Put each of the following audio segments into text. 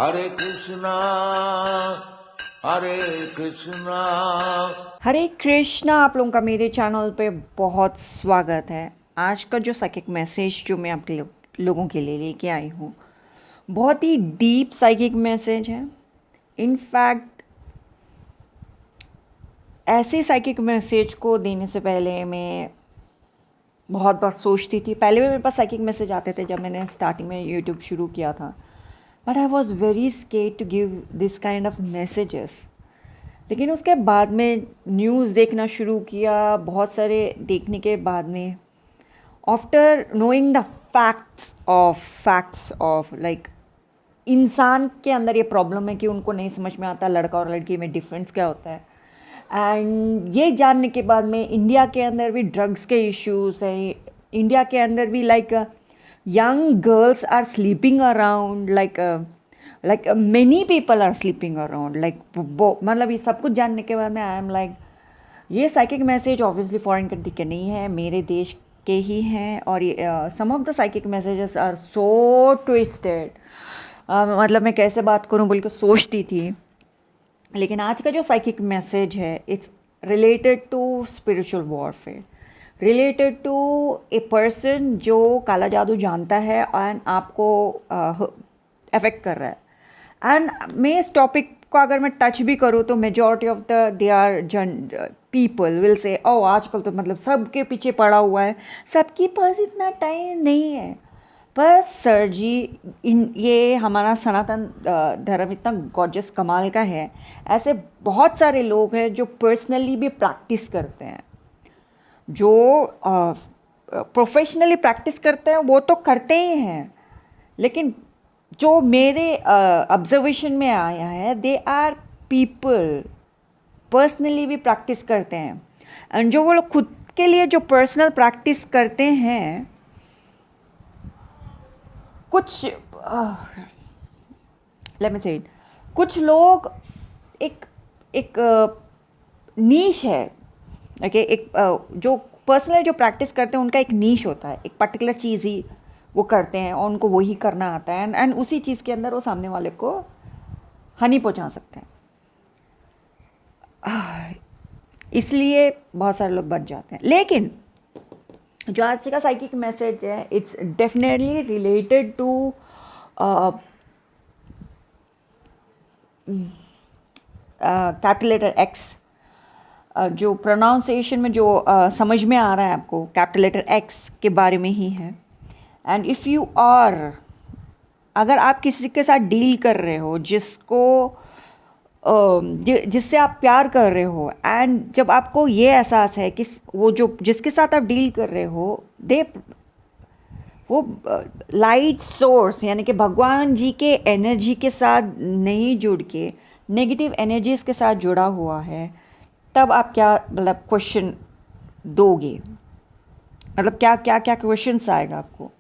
हरे कृष्णा हरे कृष्णा। हरे कृष्णा। आप लोगों का मेरे चैनल पे बहुत स्वागत है। आज का जो साइकिक मैसेज जो मैं आप लोगों के लिए लेके आई हूँ, बहुत ही डीप साइकिक मैसेज है। इनफैक्ट ऐसे साइकिक मैसेज को देने से पहले मैं बहुत बार सोचती थी। पहले भी मेरे पास साइकिक मैसेज आते थे जब मैंने स्टार्टिंग में यूट्यूब शुरू किया था, but I was very scared to give this kind of messages. लेकिन उसके बाद में न्यूज़ देखना शुरू किया, बहुत सारे देखने के बाद में, after knowing the facts of like इंसान के अंदर ये प्रॉब्लम है कि उनको नहीं समझ में आता लड़का और लड़की में डिफरेंस क्या होता है। एंड ये जानने के बाद में इंडिया के अंदर भी ड्रग्स के इश्यूज है। इंडिया के अंदर भी like young girls are sleeping around like many people are sleeping around like मतलब ये सब कुछ जानने के बाद में आई एम लाइक ये psychic message obviously foreign country के नहीं है, मेरे देश के ही हैं। और ये some of the psychic messages are so twisted. मतलब मैं कैसे बात करूं बोल के सोचती थी। लेकिन आज का जो साइकिक मैसेज है, it's related to spiritual warfare, related to a person जो काला जादू जानता है एंड आपको अफेक्ट कर रहा है। एंड मैं इस टॉपिक को अगर मैं टच भी करूँ तो majority of the they are people will say ओ आजकल तो मतलब सबके पीछे पड़ा हुआ है, सबके पास इतना टाइम नहीं है। पर सर जी, ये हमारा सनातन धर्म इतना गॉर्जियस कमाल का है। ऐसे बहुत सारे लोग हैं जो पर्सनली भी प्रैक्टिस करते हैं, जो प्रोफेशनली प्रैक्टिस करते हैं वो तो करते ही हैं, लेकिन जो मेरे ऑब्जर्वेशन में आया है, दे आर पीपल पर्सनली भी प्रैक्टिस करते हैं। एंड जो वो लोग खुद के लिए जो पर्सनल प्रैक्टिस करते हैं, कुछ लेट मी से इट, कुछ लोग एक एक नीश है, ओके एक जो पर्सनली जो प्रैक्टिस करते हैं उनका एक नीश होता है, एक पर्टिकुलर चीज़ ही वो करते हैं और उनको वही करना आता है। एंड उसी चीज़ के अंदर वो सामने वाले को हानि पहुंचा सकते हैं। इसलिए बहुत सारे लोग बच जाते हैं। लेकिन जो आज का साइकिक मैसेज है, it's definitely related to capital letter X. जो प्रोनाउंसिएशन में जो समझ में आ रहा है आपको, कैपिटल लेटर एक्स के बारे में ही है। एंड इफ़ यू आर, अगर आप किसी के साथ डील कर रहे हो जिससे आप प्यार कर रहे हो, एंड जब आपको ये एहसास है कि वो जो जिसके साथ आप डील कर रहे हो वो लाइट सोर्स यानी कि भगवान जी के एनर्जी के साथ नहीं जुड़ के नेगेटिव एनर्जीज के साथ जुड़ा हुआ है, तब आप क्या मतलब क्वेश्चन दोगे, मतलब क्या क्या क्या क्वेश्चंस आएगा आपको,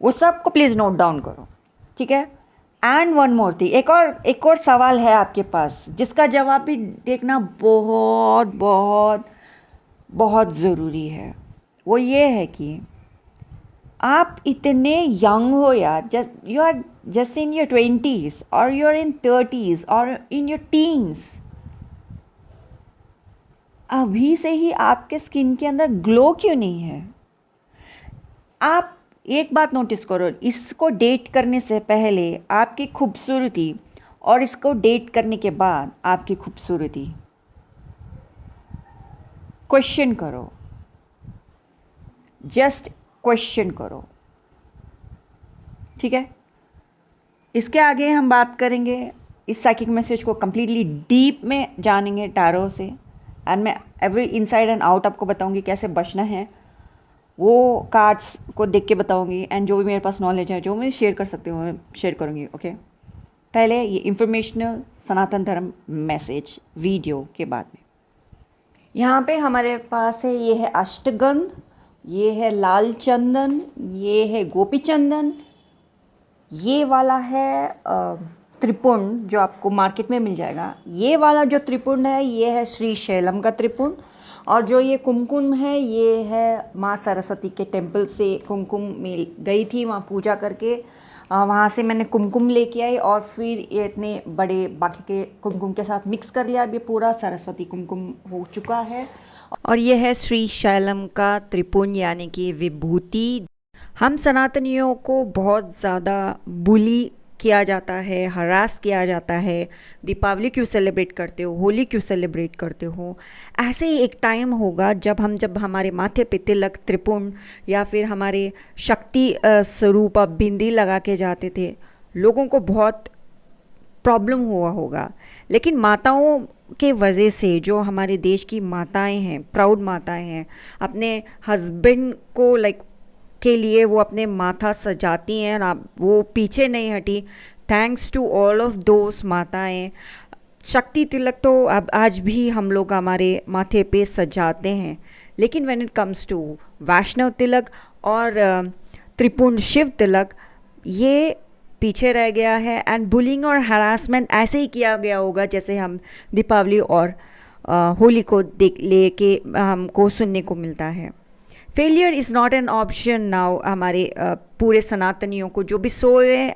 वो सब को प्लीज़ नोट डाउन करो, ठीक है। एंड वन मोर थिंग, एक और सवाल है आपके पास जिसका जवाब भी देखना बहुत बहुत बहुत ज़रूरी है। वो ये है कि आप इतने यंग हो यार, you are just in your 20s और यू आर इन 30s और इन योर टीन्स, अभी से ही आपके स्किन के अंदर ग्लो क्यों नहीं है? आप एक बात नोटिस करो, इसको डेट करने से पहले आपकी खूबसूरती और इसको डेट करने के बाद आपकी खूबसूरती, क्वेश्चन करो, जस्ट क्वेश्चन करो, ठीक है। इसके आगे हम बात करेंगे, इस साइकिक मैसेज को कम्प्लीटली डीप में जानेंगे टैरो से। एंड मैं एवरी इनसाइड एंड आउट आपको बताऊंगी कैसे बचना है, वो कार्ड्स को देख के बताऊंगी। एंड जो भी मेरे पास नॉलेज है, जो मैं शेयर कर सकती हूँ, मैं शेयर करूँगी, ओके। पहले ये इंफॉर्मेशनल सनातन धर्म मैसेज वीडियो के बाद में यहाँ पे हमारे पास है, ये है अष्टगंध, ये है लाल चंदन, ये है गोपी चंदन, ये वाला है त्रिपुंड जो आपको मार्केट में मिल जाएगा। ये वाला जो त्रिपुंड है ये है श्री शैलम का त्रिपुंड, और जो ये कुमकुम है ये है माँ सरस्वती के टेम्पल से कुमकुम मिल गई थी, वहाँ पूजा करके वहाँ से मैंने कुमकुम लेके आई और फिर ये इतने बड़े बाकी के कुमकुम के साथ मिक्स कर लिया। अब ये पूरा सरस्वती कुमकुम हो चुका है। और ये है श्री शैलम का त्रिपुंड यानी कि विभूति। हम सनातनियों को बहुत ज़्यादा बुली किया जाता है, हरास किया जाता है। दीपावली क्यों सेलिब्रेट करते हो, होली क्यों सेलिब्रेट करते हो? ऐसे ही एक टाइम होगा जब हमारे माथे पे तिलक, त्रिपुंड या फिर हमारे शक्ति स्वरूप बिंदी लगा के जाते थे, लोगों को बहुत प्रॉब्लम हुआ होगा। लेकिन माताओं के वजह से, जो हमारे देश की माताएं हैं, प्राउड माताएं हैं, अपने हस्बैंड को के लिए वो अपने माथा सजाती हैं और वो पीछे नहीं हटी। Thanks to all of those माताएं। शक्ति तिलक तो अब आज भी हम लोग हमारे माथे पे सजाते हैं, लेकिन व्हेन इट कम्स टू वैष्णव तिलक और त्रिपुंड शिव तिलक, ये पीछे रह गया है। एंड बुलिंग और हरासमेंट ऐसे ही किया गया होगा जैसे हम दीपावली और होली को लेके हमको सुनने को मिलता है। Failure is not an option now. हमारे पूरे सनातनियों को, जो भी सोए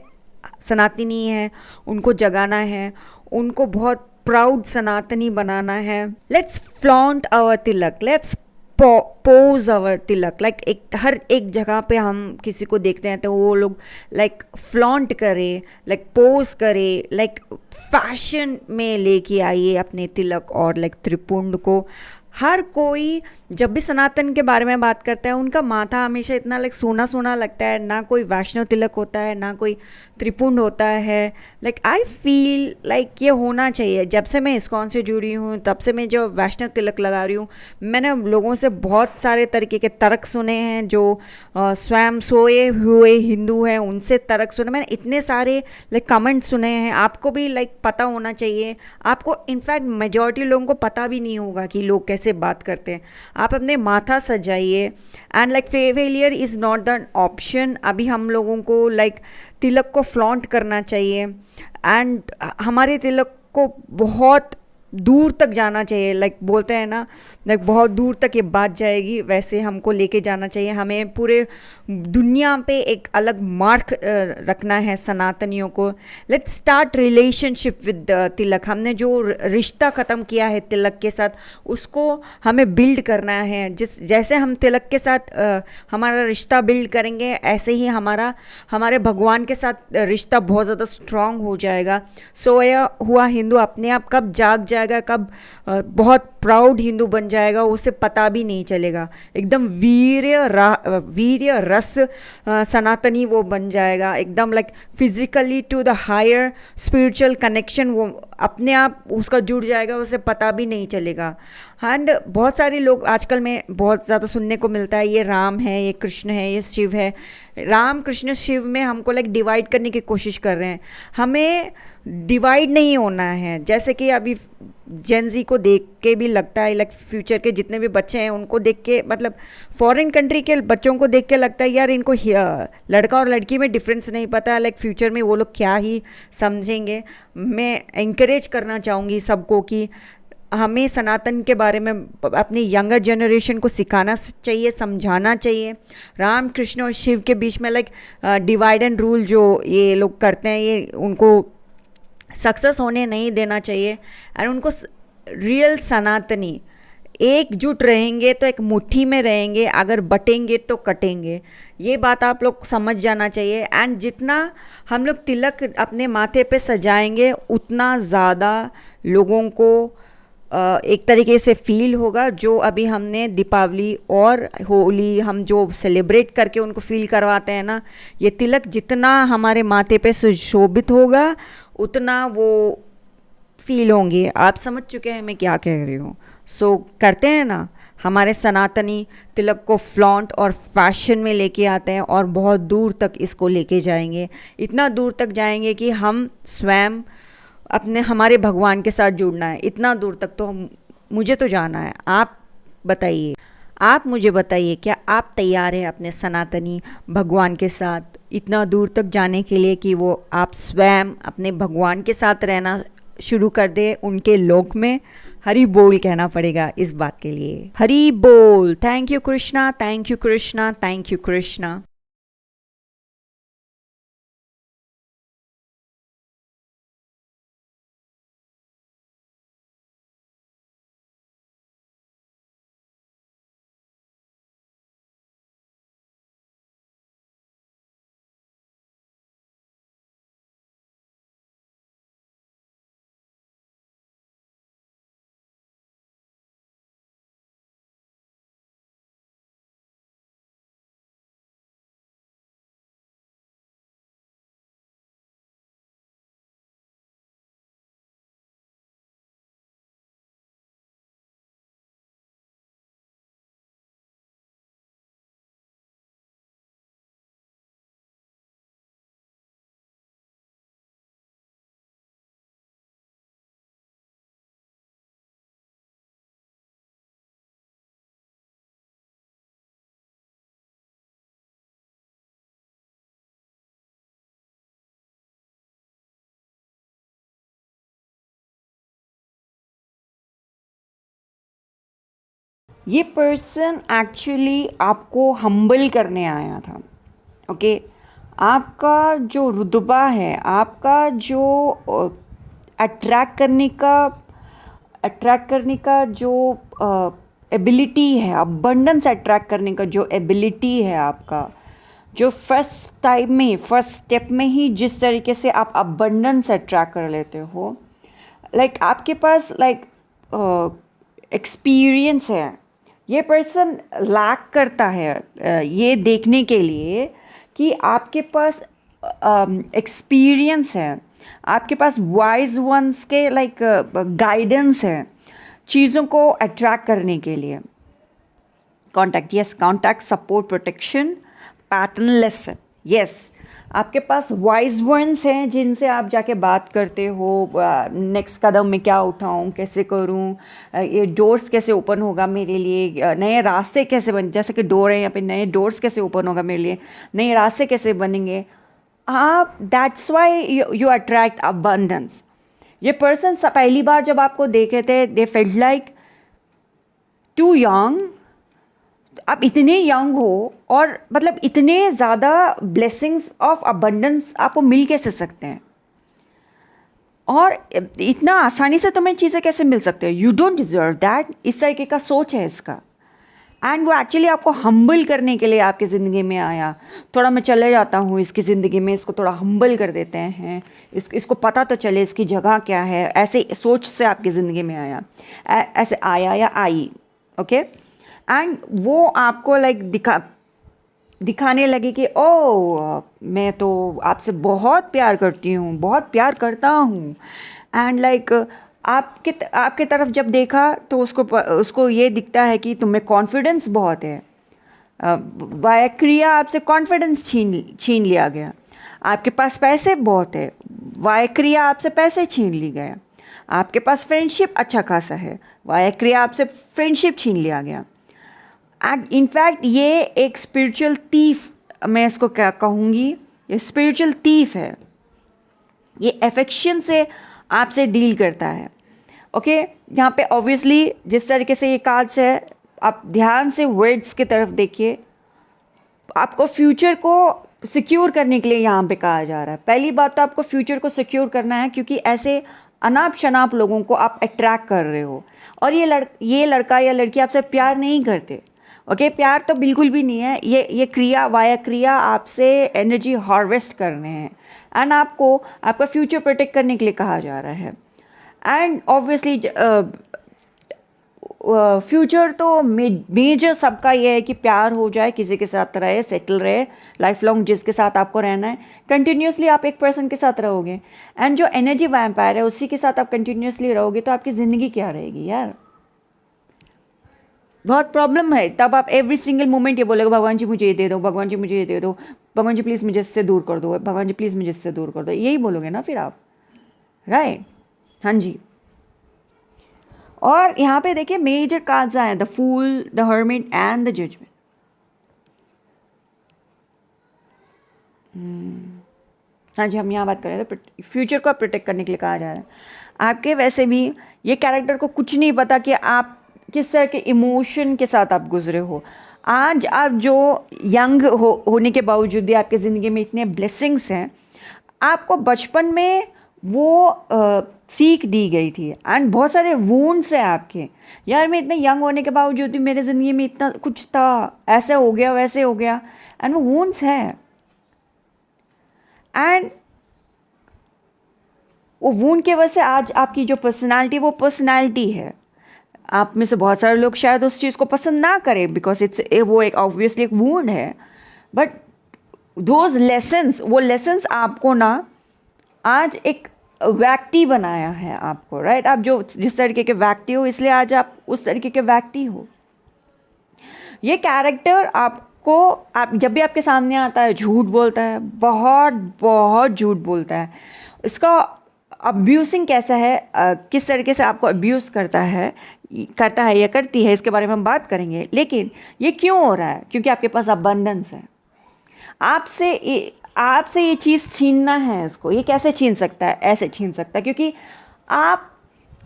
सनातनी हैं, उनको जगाना है, उनको बहुत प्राउड सनातनी बनाना है। Let's flaunt our tilak, let's pose our tilak. हर एक जगह पे हम किसी को देखते हैं तो वो लोग फ्लॉन्ट करे, पोज करे, फैशन में लेके आइए अपने तिलक और त्रिपुंड को। हर कोई जब भी सनातन के बारे में बात करता है, उनका माथा हमेशा इतना सोना सोना लगता है। ना कोई वैष्णव तिलक होता है, ना कोई त्रिपुंड होता है। आई फील ये होना चाहिए। जब से मैं इस्कॉन से जुड़ी हूँ, तब से मैं जो वैष्णव तिलक लगा रही हूँ, मैंने लोगों से बहुत सारे तरीके के तर्क सुने हैं। जो स्वयं सोए हुए हिंदू हैं, उनसे तर्क सुने। मैंने इतने सारे कमेंट सुने हैं। आपको भी पता होना चाहिए। आपको इनफैक्ट मेजॉरिटी लोगों को पता भी नहीं होगा कि लोग कैसे बात करते हैं। आप अपने माथा सजाइए। And failure is not the option. अभी हम लोगों को तिलक को फ्लॉन्ट करना चाहिए। एंड हमारे तिलक को बहुत दूर तक जाना चाहिए। बोलते हैं ना, बहुत दूर तक ये बात जाएगी, वैसे हमको लेके जाना चाहिए। हमें पूरे दुनिया पे एक अलग मार्क रखना है सनातनियों को। लेट्स स्टार्ट रिलेशनशिप विद तिलक। हमने जो रिश्ता ख़त्म किया है तिलक के साथ, उसको हमें बिल्ड करना है। जैसे हम तिलक के साथ हमारा रिश्ता बिल्ड करेंगे, ऐसे ही हमारे भगवान के साथ रिश्ता बहुत ज़्यादा स्ट्रांग हो जाएगा। सोया हुआ हिंदू अपने आप कब जाग जाएगा, कब बहुत प्राउड हिंदू बन जाएगा, उसे पता भी नहीं चलेगा। एकदम वीर्य रस सनातनी वो बन जाएगा। एकदम physically to the higher spiritual connection वो अपने आप उसका जुड़ जाएगा, उसे पता भी नहीं चलेगा। एंड बहुत सारे लोग आजकल में बहुत ज़्यादा सुनने को मिलता है, ये राम है, ये कृष्ण है, ये शिव है। राम कृष्ण शिव में हमको डिवाइड करने की कोशिश कर रहे हैं। हमें डिवाइड नहीं होना है। जैसे कि अभी जेनजी को देख के भी लगता है, फ्यूचर के जितने भी बच्चे हैं उनको देख के, फॉरेन कंट्री के बच्चों को देख के लगता है यार इनको लड़का और लड़की में डिफरेंस नहीं पता। फ्यूचर में वो लोग क्या ही समझेंगे। मैं एनकरेज करना चाहूँगी सबको कि हमें सनातन के बारे में अपनी यंगर जनरेशन को सिखाना चाहिए, समझाना चाहिए। राम कृष्ण और शिव के बीच में डिवाइड एंड रूल जो ये लोग करते हैं, ये उनको सक्सेस होने नहीं देना चाहिए। और उनको रियल सनातनी एकजुट रहेंगे तो एक मुट्ठी में रहेंगे, अगर बटेंगे तो कटेंगे। ये बात आप लोग समझ जाना चाहिए। एंड जितना हम लोग तिलक अपने माथे पे सजाएंगे, उतना ज़्यादा लोगों को एक तरीके से फील होगा। जो अभी हमने दीपावली और होली हम जो सेलिब्रेट करके उनको फील करवाते हैं ना, ये तिलक जितना हमारे माथे पे सुशोभित होगा, उतना वो फील होंगे। आप समझ चुके हैं मैं क्या कह रही हूँ। सो करते हैं ना, हमारे सनातनी तिलक को फ्लॉन्ट और फैशन में लेके आते हैं और बहुत दूर तक इसको लेके जाएंगे। इतना दूर तक जाएंगे कि हम स्वयं हमारे भगवान के साथ जुड़ना है। इतना दूर तक तो मुझे तो जाना है। आप बताइए, आप मुझे बताइए, क्या आप तैयार हैं अपने सनातनी भगवान के साथ इतना दूर तक जाने के लिए कि वो आप स्वयं अपने भगवान के साथ रहना शुरू कर दे, उनके लोक में? हरि बोल कहना पड़ेगा इस बात के लिए। हरि बोल। Thank you Krishna, thank you Krishna, thank you Krishna. ये पर्सन एक्चुअली आपको हम्बल करने आया था, ओके। आपका जो रुतबा है, आपका जो अट्रैक्ट करने का जो एबिलिटी है, अबंडेंस अट्रैक्ट करने का जो एबिलिटी है आपका, जो फर्स्ट स्टेप में ही जिस तरीके से आप अबंडेंस अट्रैक्ट कर लेते हो, लाइक आपके पास एक्सपीरियंस है। ये पर्सन लैक करता है ये देखने के लिए कि आपके पास एक्सपीरियंस है, आपके पास वाइज वंस के गाइडेंस है चीज़ों को अट्रैक्ट करने के लिए। Contact, yes, contact, support, protection, pattern lesson, yes. आपके पास वाइज वंस हैं जिनसे आप जाके बात करते हो, नेक्स्ट कदम में क्या उठाऊं, कैसे करूं, ये डोर्स कैसे ओपन होगा मेरे लिए, नए रास्ते कैसे बन, जैसे कि डोर है यहाँ पे, नए डोर्स कैसे ओपन होगा मेरे लिए, नए रास्ते कैसे बनेंगे आप। That's why you attract abundance. ये पर्सन पहली बार जब आपको देखे थे, they felt like too young. आप इतने यंग हो और मतलब इतने ज़्यादा ब्लेसिंग्स ऑफ अबंडेंस आपको मिल कैसे सकते हैं, और इतना आसानी से तुम्हें चीज़ें कैसे मिल सकते हैं। यू डोंट डिजर्व दैट, इस तरीके का सोच है इसका। एंड वो एक्चुअली आपको हम्बल करने के लिए आपकी ज़िंदगी में आया। थोड़ा मैं चले जाता हूँ इसकी ज़िंदगी में, इसको थोड़ा हम्बल कर देते हैं, इसको पता तो चले इसकी जगह क्या है, ऐसे सोच से आपकी ज़िंदगी में आया, ऐसे आया या आई, ओके। एंड वो आपको दिखाने लगे कि ओ मैं तो आपसे बहुत प्यार करती हूँ, बहुत प्यार करता हूँ। एंड आपके तरफ जब देखा तो उसको ये दिखता है कि तुम्हें कॉन्फिडेंस बहुत है। वाया क्रिया आपसे कॉन्फिडेंस छीन लिया गया। आपके पास पैसे बहुत है, वाया क्रिया आपसे पैसे छीन ली गया। आपके पास फ्रेंडशिप अच्छा खासा है, वाया क्रिया आपसे फ्रेंडशिप छीन लिया गया। इनफैक्ट ये एक स्पिरिचुअल थीफ, मैं इसको क्या कहूँगी, ये स्पिरिचुअल थीफ है। ये अफेक्शन से आपसे डील करता है, ओके। यहाँ पे ऑब्वियसली जिस तरीके से ये कार्ड्स है, आप ध्यान से वर्ड्स की तरफ देखिए। आपको फ्यूचर को सिक्योर करने के लिए यहाँ पे कहा जा रहा है। पहली बात तो आपको फ्यूचर को सिक्योर करना है, क्योंकि ऐसे अनाप शनाप लोगों को आप अट्रैक्ट कर रहे हो, और ये लड़का या लड़की आपसे प्यार नहीं करते, ओके। प्यार तो बिल्कुल भी नहीं है। ये क्रिया, वाया क्रिया आपसे एनर्जी हार्वेस्ट करने हैं, एंड आपको आपका फ्यूचर प्रोटेक्ट करने के लिए कहा जा रहा है। एंड ऑब्वियसली फ्यूचर तो मेजर सबका ये है कि प्यार हो जाए, किसी के साथ रहे, सेटल रहे, लाइफ लॉन्ग जिसके साथ आपको रहना है, कंटिन्यूसली आप एक पर्सन के साथ रहोगे। एंड जो एनर्जी वैम्पायर है उसी के साथ आप कंटिन्यूसली रहोगे, तो आपकी ज़िंदगी क्या रहेगी यार। बहुत प्रॉब्लम है। तब आप एवरी सिंगल मोमेंट ये बोलेगा, भगवान जी मुझे ये दे दो, भगवान जी मुझे ये दे दो, भगवान जी प्लीज़ मुझे इससे दूर कर दो, भगवान जी प्लीज़ मुझे इससे दूर कर दो, यही बोलोगे ना फिर आप, राइट। हाँ जी। और यहाँ पे देखिए मेजर कार्ड्स आए, the fool, the hermit and the judgement. हाँ जी, हम यहाँ बात कर रहे थे फ्यूचर को प्रोटेक्ट करने के लिए कहा जा रहा है। आपके वैसे भी ये कैरेक्टर को कुछ नहीं पता कि आप किस तरह के इमोशन के साथ आप गुजरे हो। आज आप जो यंग होने के बावजूद भी आपकी ज़िंदगी में इतने ब्लेसिंग्स हैं, आपको बचपन में वो सीख दी गई थी, एंड बहुत सारे वूंड्स हैं आपके। यार मैं इतने यंग होने के बावजूद भी मेरे ज़िंदगी में इतना कुछ था, ऐसे हो गया वैसे हो गया, एंड वो वूंड्स हैं। एंड वो वूंड की वजह से आज आपकी जो पर्सनालिटी, वो पर्सनालिटी है। आप में से बहुत सारे लोग शायद उस चीज़ को पसंद ना करें, बिकॉज वो एक ऑब्वियसली एक वूंड है, बट दोज लेसन्स, वो लेसन्स आपको ना आज एक व्यक्ति बनाया है आपको, राइट। आप जो जिस तरीके के व्यक्ति हो, इसलिए आज आप उस तरीके के व्यक्ति हो। ये कैरेक्टर आपको, आप जब भी आपके सामने आता है झूठ बोलता है, बहुत बहुत झूठ बोलता है। इसका अब्यूसिंग कैसा है, किस तरीके से आपको अब्यूज़ करता है या करती है, इसके बारे में हम बात करेंगे। लेकिन ये क्यों हो रहा है? क्योंकि आपके पास अबंडेंस है। आपसे ये चीज़ छीनना है इसको। ये कैसे छीन सकता है? ऐसे छीन सकता है क्योंकि आप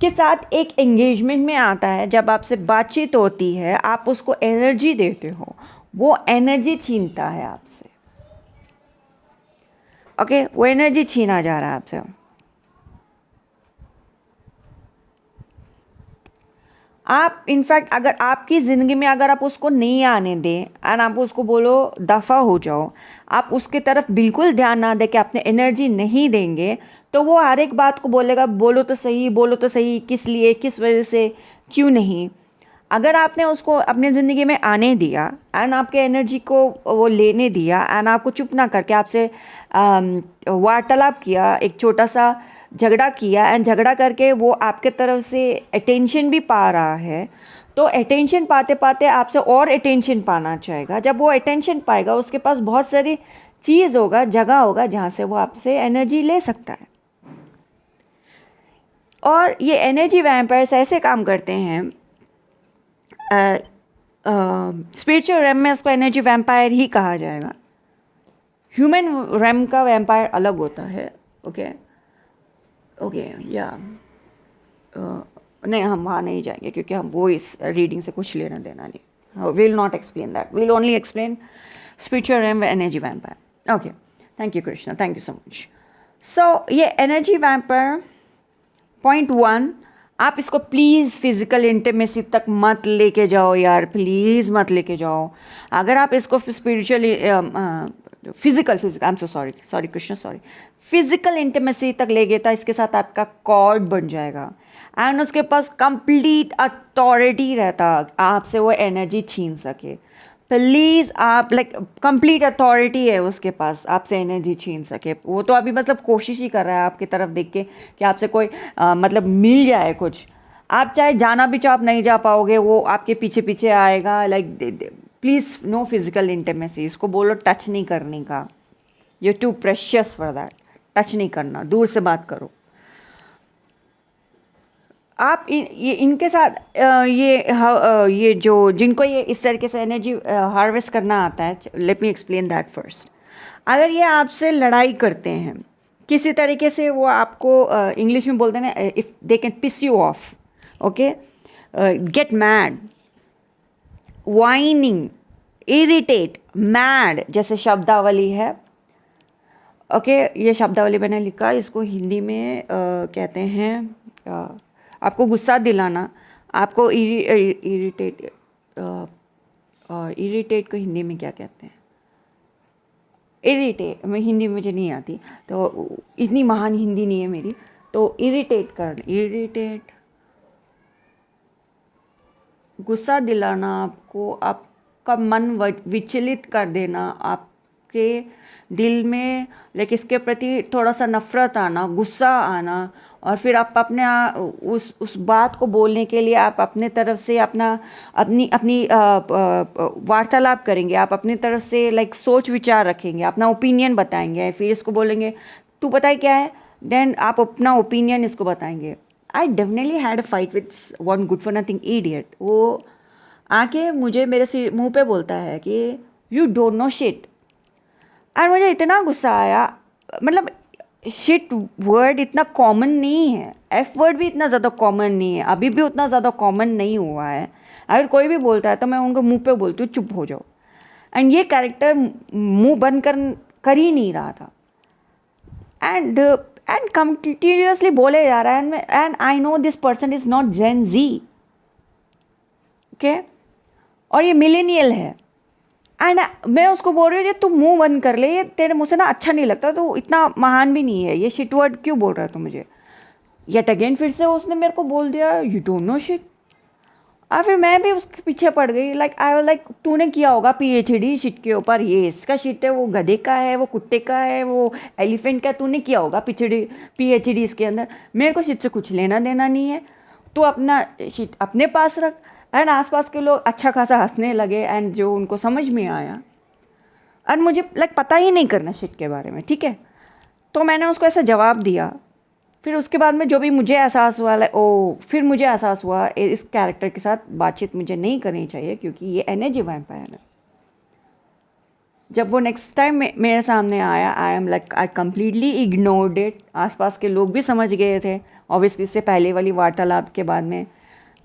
के साथ एक एंगेजमेंट में आता है, जब आपसे बातचीत होती है आप उसको एनर्जी देते हो, वो एनर्जी छीनता है आपसे। ओके, वो एनर्जी छीना जा रहा है आपसे। आप इनफैक्ट अगर आपकी ज़िंदगी में अगर आप उसको नहीं आने दें एंड आप उसको बोलो दफ़ा हो जाओ, आप उसकी तरफ बिल्कुल ध्यान ना दें कि आपने एनर्जी नहीं देंगे, तो वो हर एक बात को बोलेगा बोलो तो सही, बोलो तो सही, किस लिए, किस वजह से, क्यों नहीं। अगर आपने उसको अपनी ज़िंदगी में आने दिया एंड आपके एनर्जी को वो लेने दिया एंड आपको चुप ना करके आपसे वार्तालाप किया, एक छोटा सा झगड़ा किया एंड झगड़ा करके वो आपके तरफ से अटेंशन भी पा रहा है, तो अटेंशन पाते पाते आपसे और अटेंशन पाना चाहेगा। जब वो अटेंशन पाएगा उसके पास बहुत सारी चीज़ होगा, जगह होगा जहाँ से वो आपसे एनर्जी ले सकता है। और ये एनर्जी वैम्पायर्स ऐसे काम करते हैं, स्पिरिचुअल रेम में इसको एनर्जी वैम्पायर ही कहा जाएगा। ह्यूमन रेम का वैम्पायर अलग होता है। ओके ओके या नहीं, हम वहाँ नहीं जाएंगे क्योंकि हम वो इस रीडिंग से कुछ लेना देना नहीं। Will not explain that, will only explain spiritual realm energy vampire. Okay, thank you Krishna, thank you so much. So ये एनर्जी वैम्पायर पॉइंट 1, आप इसको प्लीज़ फिज़िकल इंटीमेसी तक मत लेके जाओ यार, प्लीज़ मत लेके जाओ। अगर आप इसको spiritually physical I am so sorry Krishna, sorry, physical intimacy तक ले गया था, इसके साथ आपका कॉर्ड बन जाएगा एंड उसके पास कंप्लीट अथॉरिटी रहता आपसे वो एनर्जी छीन सके। प्लीज़ आप लाइक कंप्लीट अथॉरिटी है उसके पास आपसे एनर्जी छीन सके। वो तो अभी मतलब कोशिश ही कर रहा है आपकी तरफ देख के कि आपसे कोई मतलब मिल जाए कुछ। आप चाहे जाना भी चाहो, आप नहीं जा पाओगे, वो आपके पीछे पीछे आएगा। Like please no physical intimacy, इसको बोलो टच नहीं करने का, you too precious for that. Touch नहीं करना, दूर से बात करो। आप इनके साथ ये जो जिनको ये इस तरीके से एनर्जी हार्वेस्ट करना आता है, let me explain that first. अगर ये आपसे लड़ाई करते हैं किसी तरीके से, वो आपको इंग्लिश में बोलते हैं ना, if they can piss you off, okay, get mad, whining, irritate, mad जैसे शब्दावली है। ओके, ये शब्दावली मैंने लिखा, इसको हिंदी में कहते हैं आपको गुस्सा दिलाना, आपको इरिटेट को हिंदी में क्या कहते हैं? इरिटेट, मैं हिंदी मुझे नहीं आती तो इतनी महान हिंदी नहीं है मेरी, तो इरिटेट गुस्सा दिलाना, आपको आपका मन विचलित कर देना, आपके दिल में लाइक इसके प्रति थोड़ा सा नफ़रत आना, गुस्सा आना, और फिर आप अपने उस बात को बोलने के लिए आप अपने तरफ से अपनी वार्तालाप करेंगे, आप अपनी तरफ से लाइक सोच विचार रखेंगे, अपना ओपिनियन बताएंगे, फिर इसको बोलेंगे तू पता है क्या है, देन आप अपना ओपिनियन इसको बताएंगे। I definitely had a fight with one good for nothing idiot. वो आके मुझे मेरे मुंह पे बोलता है कि यू डोंट नो शिट, और मुझे इतना गुस्सा आया। मतलब शिट वर्ड इतना कॉमन नहीं है, एफ वर्ड भी इतना ज़्यादा कॉमन नहीं है, अभी भी उतना ज़्यादा कॉमन नहीं हुआ है। अगर कोई भी बोलता है तो मैं उनको मुंह पे बोलती हूँ चुप हो जाओ, एंड ये कैरेक्टर मुंह बंद कर ही नहीं रहा था, एंड कंटिन्यूसली बोले जा रहा है, and I know this person is not Gen Z, okay, और ये मिलेनियल है, एंड मैं उसको बोल रही हूँ तू मुंह बंद कर ले, ये तेरे मुझसे ना अच्छा नहीं लगता, तो इतना महान भी नहीं है, ये शिट वर्ड क्यों बोल रहा है तो मुझे। येट अगेन फिर से उसने मेरे को बोल दिया यू डोंट नो शिट, और फिर मैं भी उसके पीछे पड़ गई। लाइक आई वाज लाइक तूने किया होगा पीएचडी शिट के ऊपर, ये इसका शिट है, वो गधे का है, वो कुत्ते का है, वो एलिफेंट का, तूने किया होगा पीएचडी इसके अंदर, मेरे को शिट से कुछ लेना देना नहीं है, तो अपना शिट अपने पास रख। एंड आसपास के लोग अच्छा खासा हंसने लगे, एंड जो उनको समझ में आया, एंड मुझे लाइक पता ही नहीं करना शिट के बारे में, ठीक है, तो मैंने उसको ऐसा जवाब दिया। फिर उसके बाद में जो भी मुझे एहसास हुआ, फिर मुझे एहसास हुआ इस कैरेक्टर के साथ बातचीत मुझे नहीं करनी चाहिए क्योंकि ये एनर्जी वैम्पायर है। जब वो नेक्स्ट टाइम मेरे सामने आया, I am like I completely ignored it. आसपास के लोग भी समझ गए थे ऑब्वियसली, इससे पहले वाली वार्तालाप के बाद में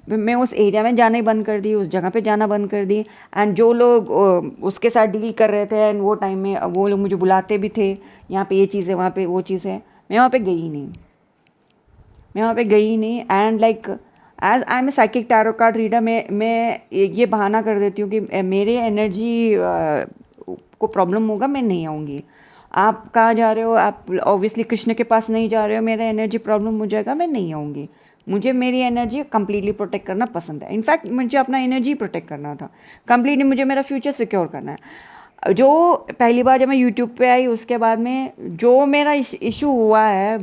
मैं उस एरिया में जाना ही बंद कर दी, उस जगह पे जाना बंद कर दी। एंड जो लोग उसके साथ डील कर रहे थे एंड वो टाइम में वो लोग मुझे बुलाते भी थे, यहाँ पे ये चीज़ है, वहाँ पे वो चीज़ है, मैं वहाँ पे गई ही नहीं, मैं वहाँ पे गई ही नहीं। And like as I am a psychic tarot card reader, मैं ये बहाना कर देती हूँ कि मेरे एनर्जी को प्रॉब्लम होगा, मैं नहीं आऊँगी। आप कहाँ जा रहे हो, आप ऑब्वियसली कृष्ण के पास नहीं जा रहे हो, मेरा एनर्जी प्रॉब्लम हो जाएगा, मैं नहीं आऊँगी। मुझे मेरी एनर्जी कम्प्लीटली प्रोटेक्ट करना पसंद है। इनफैक्ट मुझे अपना एनर्जी प्रोटेक्ट करना था कम्प्लीटली, मुझे मेरा फ्यूचर सिक्योर करना है। जो पहली बार जब मैं यूट्यूब पे आई उसके बाद में जो मेरा इशू हुआ है,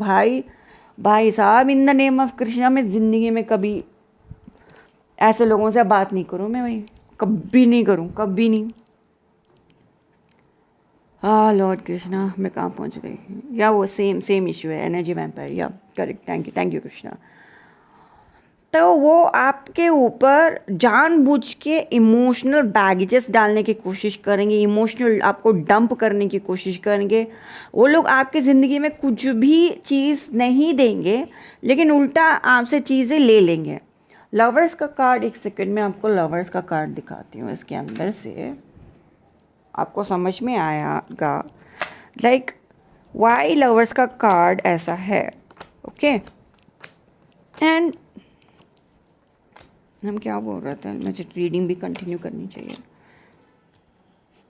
भाई साहब, in the name of Krishna, मैं ज़िंदगी में कभी ऐसे लोगों से बात नहीं करूँ, मैं भाई कभी नहीं करूँ, कभी नहीं। हाँ लॉर्ड कृष्णा, मैं कहाँ पहुँच गई? या वो सेम इशू है, एनर्जी वैम्पायर, या करेक्ट, थैंक यू कृष्णा। तो वो आपके ऊपर जानबूझ के इमोशनल बैगेजेस डालने की कोशिश करेंगे, इमोशनल आपको डंप करने की कोशिश करेंगे। वो लोग आपकी ज़िंदगी में कुछ भी चीज़ नहीं देंगे, लेकिन उल्टा आपसे चीज़ें ले लेंगे। लवर्स का कार्ड, एक सेकंड में आपको लवर्स का कार्ड दिखाती हूँ, इसके अंदर से आपको समझ में आएगा लाइक वाई लवर्स का कार्ड ऐसा है। ओके, एंड हम क्या बोल रहे थे, मुझे रीडिंग भी कंटिन्यू करनी चाहिए।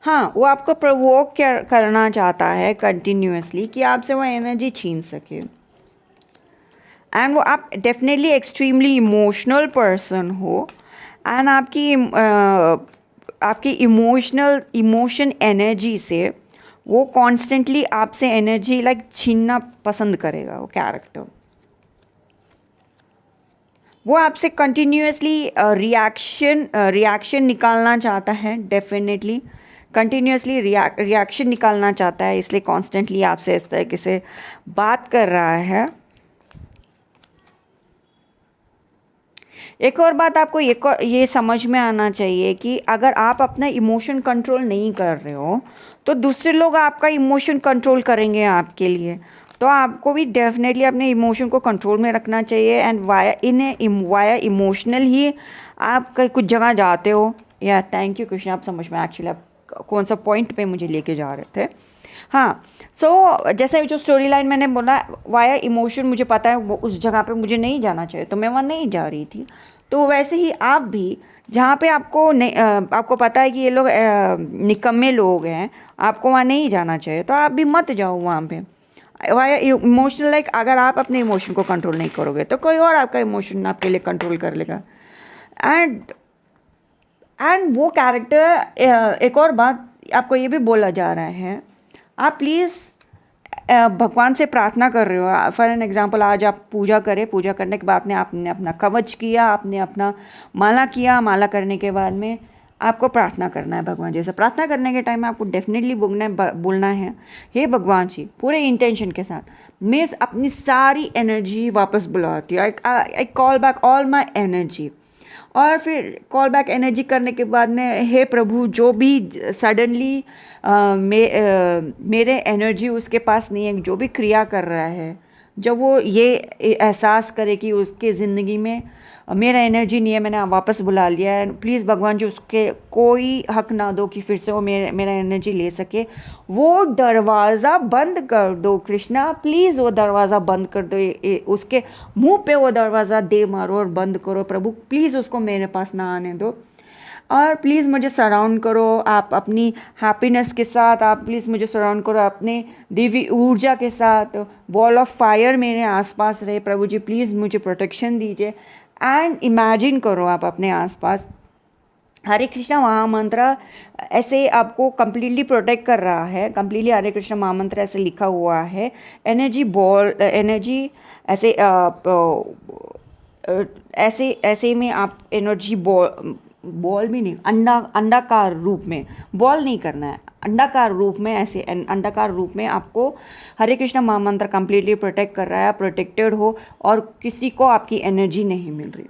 हाँ, वो आपको प्रोवोक करना चाहता है कंटिन्यूअसली कि आपसे वो एनर्जी छीन सके। एंड वो आप डेफिनेटली एक्सट्रीमली इमोशनल पर्सन हो, एंड आपकी इमोशन एनर्जी से वो कॉन्स्टेंटली आपसे एनर्जी लाइक छीनना पसंद करेगा। वो कैरेक्टर वो आपसे कंटिन्यूअसली रिएक्शन निकालना चाहता है, डेफिनेटली कंटिन्यूअसली रिएक्शन निकालना चाहता है, इसलिए कॉन्स्टेंटली आपसे इस तरीके से बात कर रहा है। एक और बात आपको ये समझ में आना चाहिए कि अगर आप अपना इमोशन कंट्रोल नहीं कर रहे हो तो दूसरे लोग आपका इमोशन कंट्रोल करेंगे आपके लिए। तो आपको भी डेफिनेटली अपने इमोशन को कंट्रोल में रखना चाहिए, एंड वाया इमोशनल ही आप कहीं कुछ जगह जाते हो। या थैंक यू कृष्णा, आप समझ में एक्चुअली आप कौन सा पॉइंट पे मुझे लेके जा रहे थे। हाँ, सो जैसे जो स्टोरी लाइन मैंने बोला, वाया इमोशन, मुझे पता है वो उस जगह पे मुझे नहीं जाना चाहिए, तो मैं वहाँ नहीं जा रही थी। तो वैसे ही आप भी जहाँ पे आपको पता है कि ये लोग निकम्मे लोग हैं, आपको वहाँ नहीं जाना चाहिए, तो आप भी मत जाओ वहाँ पे। वाया इमोशनल, लाइक अगर आप अपने इमोशन को कंट्रोल नहीं करोगे तो कोई और आपका इमोशन आपके लिए कंट्रोल कर लेगा। एंड वो कैरेक्टर, एक और बात आपको ये भी बोला जा रहा है, आप प्लीज़ भगवान से प्रार्थना कर रहे हो। फॉर एन एग्जांपल, आज आप पूजा करें, पूजा करने के बाद में आपने अपना कवच किया, आपने अपना माला किया, माला करने के बाद में आपको प्रार्थना करना है भगवान जी से। प्रार्थना करने के टाइम में आपको डेफिनेटली बोलना है, हे भगवान जी, पूरे इंटेंशन के साथ मैं अपनी सारी एनर्जी वापस बुलाती हूँ, I call back all my energy. और फिर कॉल बैक एनर्जी करने के बाद में, हे प्रभु, जो भी सडनली मेरे एनर्जी उसके पास नहीं है, जो भी क्रिया कर रहा है, जब वो ये एहसास करे कि उसके ज़िंदगी में मेरा एनर्जी नहीं है, मैंने वापस बुला लिया है, प्लीज़ भगवान जी उसके कोई हक ना दो कि फिर से वो मेरा एनर्जी ले सके। वो दरवाज़ा बंद कर दो कृष्णा, प्लीज़ वो दरवाज़ा बंद कर दो, उसके मुंह पे वो दरवाज़ा दे मारो और बंद करो प्रभु, प्लीज़ उसको मेरे पास ना आने दो। और प्लीज़ मुझे सराउंड करो आप अपनी हैप्पीनेस के साथ, आप प्लीज़ मुझे सराउंड करो अपने दिव्य ऊर्जा के साथ। वॉल ऑफ फायर मेरे आसपास रहे प्रभु जी, प्लीज़ मुझे प्रोटेक्शन दीजिए। एंड इमेजिन करो आप अपने आसपास हरे कृष्णा महामंत्र ऐसे आपको कंप्लीटली प्रोटेक्ट कर रहा है, कंप्लीटली हरे कृष्णा महामंत्र ऐसे लिखा हुआ है। एनर्जी बॉल, एनर्जी ऐसे ऐसे में आप एनर्जी बॉल भी नहीं, अंडाकार रूप में, बॉल नहीं करना है, अंडाकार रूप में, ऐसे अंडाकार रूप में आपको हरे कृष्णा महामंत्र कंप्लीटली प्रोटेक्ट कर रहा है, प्रोटेक्टेड हो और किसी को आपकी एनर्जी नहीं मिल रही।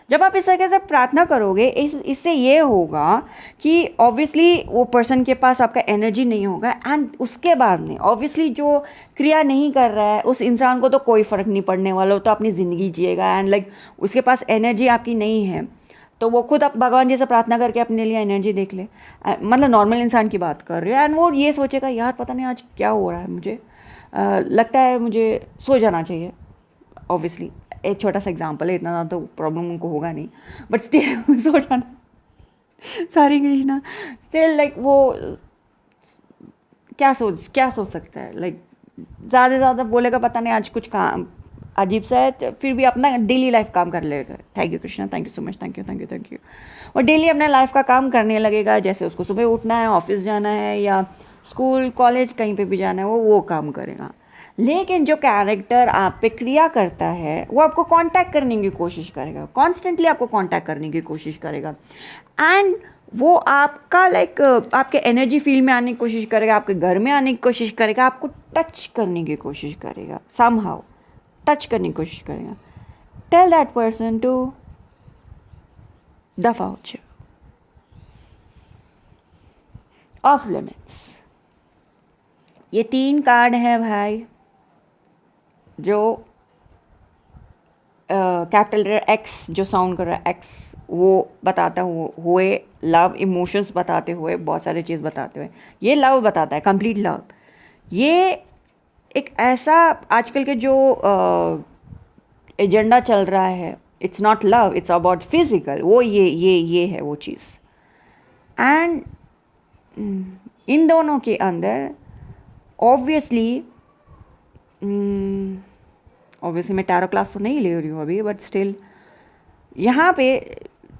जब आप इस तरीके से प्रार्थना करोगे इससे ये होगा कि ऑब्वियसली वो पर्सन के पास आपका एनर्जी नहीं होगा, एंड उसके बाद में ऑब्वियसली जो क्रिया नहीं कर रहा है उस इंसान को तो कोई फ़र्क नहीं पड़ने वाला, वो तो अपनी ज़िंदगी जिएगा, एंड लाइक उसके पास एनर्जी आपकी नहीं है तो वो खुद आप भगवान जी से प्रार्थना करके अपने लिए एनर्जी देख ले। मतलब नॉर्मल इंसान की बात कर रहे हो, एंड वो ये सोचेगा यार पता नहीं आज क्या हो रहा है, मुझे लगता है मुझे सो जाना चाहिए। ऑब्वियसली एक छोटा सा एग्जांपल है, इतना ज़्यादा तो प्रॉब्लम उनको होगा नहीं, बट स्टिल सो जाना सारी कृष्णा स्टिल लाइक वो क्या सोच सकता है, लाइक ज़्यादा से ज़्यादा बोलेगा पता नहीं आज कुछ काम अजीब सा है, तो फिर भी अपना डेली लाइफ काम कर लेगा। Thank you Krishna, thank you so much, thank you. और डेली अपना लाइफ का काम करने लगेगा, जैसे उसको सुबह उठना है, ऑफिस जाना है या स्कूल कॉलेज कहीं पे भी जाना है वो काम करेगा। लेकिन जो कैरेक्टर आप पे क्रिया करता है वो आपको कांटेक्ट करने की कोशिश करेगा, कॉन्स्टेंटली आपको कांटेक्ट करने की कोशिश करेगा, एंड वो आपका लाइक आपके एनर्जी फील्ड में आने की कोशिश करेगा, आपके घर में आने की कोशिश करेगा, आपको टच करने की कोशिश करेगा, समहाउ टच करने की कोशिश करेगा। टेल दैट पर्सन टू दफा हो जाओ, ऑफ लिमिट्स। ये 3 कार्ड है भाई जो कैपिटल लेटर एक्स जो साउंड कर रहा है एक्स, वो बताता हुए लव इमोशंस बताते हुए बहुत सारी चीज़ बताते हुए ये लव बताता है, कंप्लीट लव। ये एक ऐसा आजकल के जो एजेंडा चल रहा है, it's not love, it's about physical, वो ये है वो चीज़। एंड इन दोनों के अंदर ऑब्वियसली मैं टैरो क्लास तो नहीं ले रही हूँ अभी, बट स्टिल यहाँ पे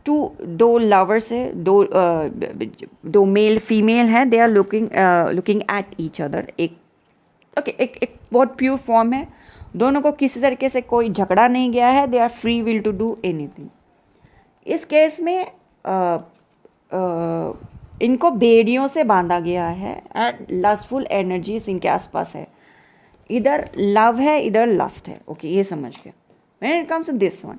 दो लवर्स है, दो मेल फीमेल हैं, they are looking at each other. एक बहुत प्योर फॉर्म है, दोनों को किसी तरीके से कोई झगड़ा नहीं गया है, they are free will to do anything. इस केस में इनको बेड़ियों से बांधा गया है एंड लस्टफुल एनर्जीज इनके आसपास है, इधर लव है इधर लस्ट है। ओके ये समझ गया। When it comes to this one,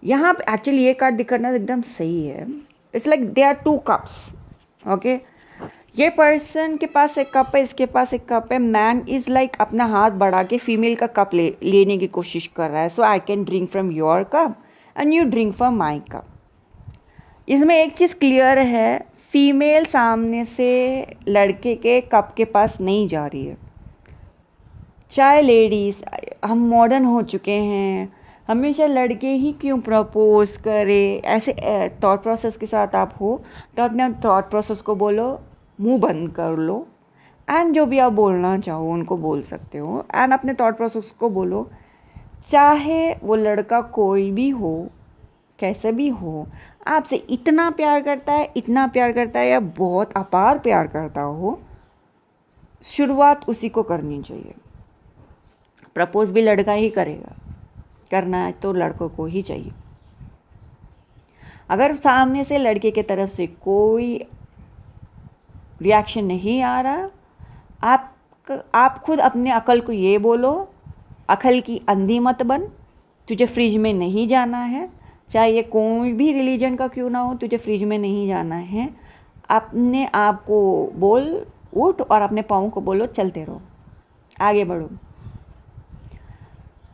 यहाँ पे एक्चुअली ये कार्ड दिखना एकदम सही है। It's like they are 2 cups. Okay ये पर्सन के पास एक कप है, इसके पास एक कप है। मैन इज़ लाइक अपना हाथ बढ़ा के फीमेल का कप लेने की कोशिश कर रहा है। So I can drink from your cup and you drink from my cup. इसमें एक चीज़ क्लियर है, फीमेल सामने से लड़के के कप के पास नहीं जा रही है। चाहे लेडीज़, हम मॉडर्न हो चुके हैं, हमेशा लड़के ही क्यों प्रपोज करे, ऐसे थॉट प्रोसेस के साथ आप हो तो अपने थॉट प्रोसेस को बोलो, मुंह बंद कर लो, एंड जो भी आप बोलना चाहो उनको बोल सकते हो, एंड अपने थॉट प्रोसेस को बोलो। चाहे वो लड़का कोई भी हो, कैसे भी हो, आपसे इतना प्यार करता है या बहुत अपार प्यार करता हो, शुरुआत उसी को करनी चाहिए। प्रपोज भी लड़का ही करेगा, करना है तो लड़कों को ही चाहिए। अगर सामने से लड़के के तरफ से कोई रिएक्शन नहीं आ रहा, आप खुद अपने अकल को ये बोलो, अकल की अंधी मत बन, तुझे फ्रिज में नहीं जाना है, चाहे ये कोई भी रिलीजन का क्यों ना हो, तुझे फ्रिज में नहीं जाना है। अपने आप को बोल, उठ और अपने पाँव को बोलो चलते रहो, आगे बढ़ो।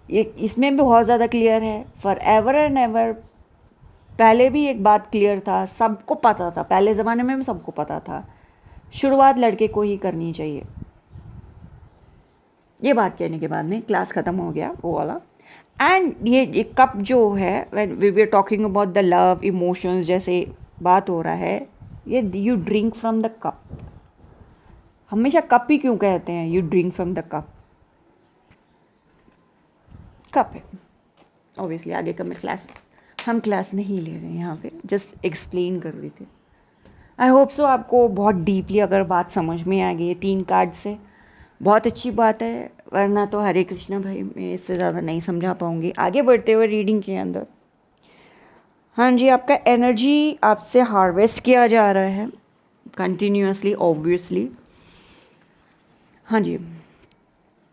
ये इसमें भी बहुत ज़्यादा क्लियर है, फॉर एवर एंड एवर। पहले भी एक बात क्लियर था, सबको पता था, पहले ज़माने में भी सबको पता था, शुरुआत लड़के को ही करनी चाहिए। ये बात कहने के बाद में क्लास ख़त्म हो गया वो वाला। एंड ये कप जो है, when we are talking about the love emotions, जैसे बात हो रहा है, ये you drink from the cup. हमेशा कप ही क्यों कहते हैं, you drink from the cup, cup है ऑब्वियसली। आगे का हम क्लास नहीं ले रहे हैं यहाँ पे, जस्ट एक्सप्लेन कर रही थी। आई होप सो आपको बहुत डीपली अगर बात समझ में आ गई है 3 कार्ड से, बहुत अच्छी बात है, वरना तो हरे कृष्णा भाई मैं इससे ज़्यादा नहीं समझा पाऊँगी। आगे बढ़ते हुए रीडिंग के अंदर, हाँ जी, आपका एनर्जी आपसे हार्वेस्ट किया जा रहा है कंटिन्यूसली, ऑब्वियसली। हाँ जी,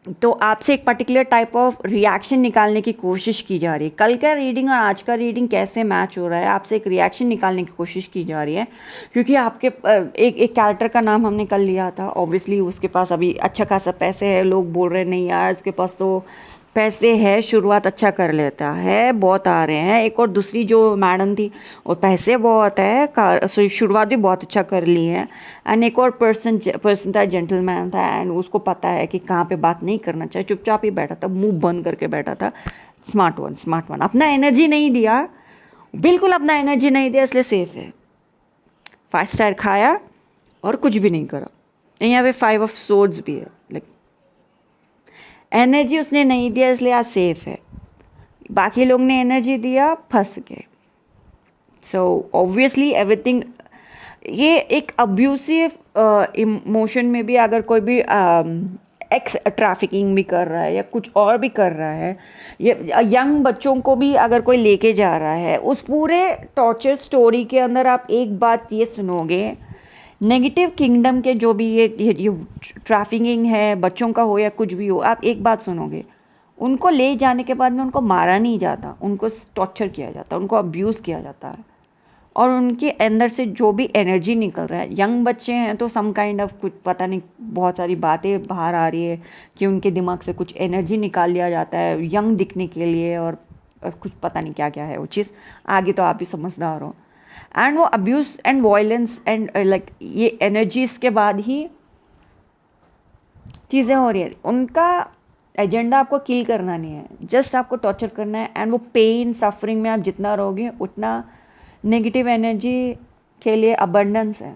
तो आपसे एक पर्टिकुलर टाइप ऑफ रिएक्शन निकालने की कोशिश की जा रही है। कल का रीडिंग और आज का रीडिंग कैसे मैच हो रहा है, आपसे एक रिएक्शन निकालने की कोशिश की जा रही है, क्योंकि आपके एक कैरेक्टर का नाम हमने कल लिया था। ऑब्वियसली उसके पास अभी अच्छा खासा पैसे है, लोग बोल रहे नहीं यार उसके पास तो पैसे है, शुरुआत अच्छा कर लेता है, बहुत आ रहे हैं। एक और दूसरी जो मैडम थी और पैसे बहुत है, शुरुआत भी बहुत अच्छा कर ली है। एंड एक और पर्सन था, जेंटलमैन था, एंड उसको पता है कि कहाँ पे बात नहीं करना चाहिए, चुपचाप ही बैठा था, मुंह बंद करके बैठा था। स्मार्ट वन अपना एनर्जी नहीं दिया, बिल्कुल अपना एनर्जी नहीं दिया, इसलिए सेफ है। 5 स्टार खाया और कुछ भी नहीं करा। यहाँ पे 5 ऑफ सोर्ड्स भी है, लाइक एनर्जी उसने नहीं दिया इसलिए आज सेफ है। बाकी लोग ने एनर्जी दिया, फंस गए। सो ऑब्वियसली एवरीथिंग, ये एक अब्यूसिव इमोशन में भी अगर कोई भी एक्स ट्रैफिकिंग भी कर रहा है या कुछ और भी कर रहा है, ये यंग बच्चों को भी अगर कोई लेके जा रहा है, उस पूरे टॉर्चर स्टोरी के अंदर आप एक बात ये सुनोगे, नेगेटिव किंगडम के जो भी ये ट्रैफिकिंग है, बच्चों का हो या कुछ भी हो, आप एक बात सुनोगे, उनको ले जाने के बाद में उनको मारा नहीं जाता, उनको टॉर्चर किया जाता, उनको अब्यूज़ किया जाता है। और उनके अंदर से जो भी एनर्जी निकल रहा है, यंग बच्चे हैं तो सम काइंड ऑफ कुछ पता नहीं, बहुत सारी बातें बाहर आ रही है कि उनके दिमाग से कुछ एनर्जी निकाल लिया जाता है यंग दिखने के लिए, और कुछ पता नहीं क्या क्या है वो चीज़, आगे तो आप भी समझदार हो। एंड वो abuse and violence and like ये एनर्जीज के बाद ही चीज़ें हो रही है। उनका एजेंडा आपको किल करना नहीं है, जस्ट आपको टॉर्चर करना है। एंड वो पेन सफरिंग में आप जितना रहोगे उतना नेगेटिव एनर्जी के लिए अबंडेंस है।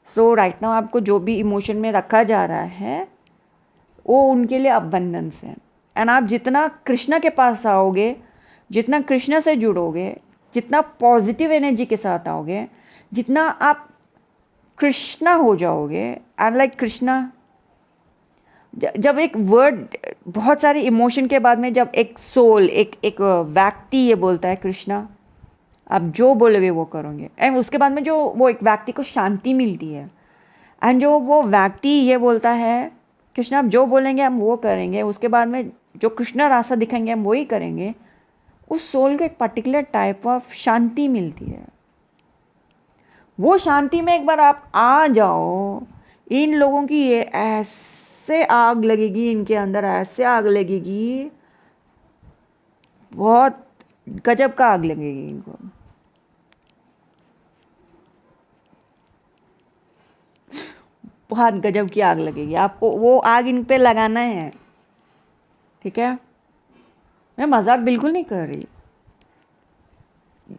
सो राइट नाउ आपको जो भी इमोशन में रखा जा रहा है वो उनके लिए अबंडेंस है। एंड आप जितना कृष्णा के पास आओगे, जितना कृष्णा से जुड़ोगे, जितना पॉजिटिव एनर्जी के साथ आओगे, जितना आप कृष्णा हो जाओगे, एंड लाइक कृष्णा, जब एक वर्ड, बहुत सारे इमोशन के बाद में जब एक सोल, एक व्यक्ति ये बोलता है कृष्णा, आप जो बोलोगे वो करोगे, एंड उसके बाद में जो वो एक व्यक्ति को शांति मिलती है, एंड जो वो व्यक्ति ये बोलता है कृष्णा आप जो बोलेंगे हम वो करेंगे, उसके बाद में जो कृष्णा रास्ता दिखाएंगे हम वही करेंगे, उस सोल को एक पर्टिकुलर टाइप ऑफ शांति मिलती है। वो शांति में एक बार आप आ जाओ, इन लोगों की ये ऐसे आग लगेगी, इनके अंदर ऐसे आग लगेगी, बहुत गजब का आग लगेगी इनको। बहुत गजब की आग लगेगी आपको, वो आग इन पे लगाना है, ठीक है। मैं मजाक बिल्कुल नहीं कर रही।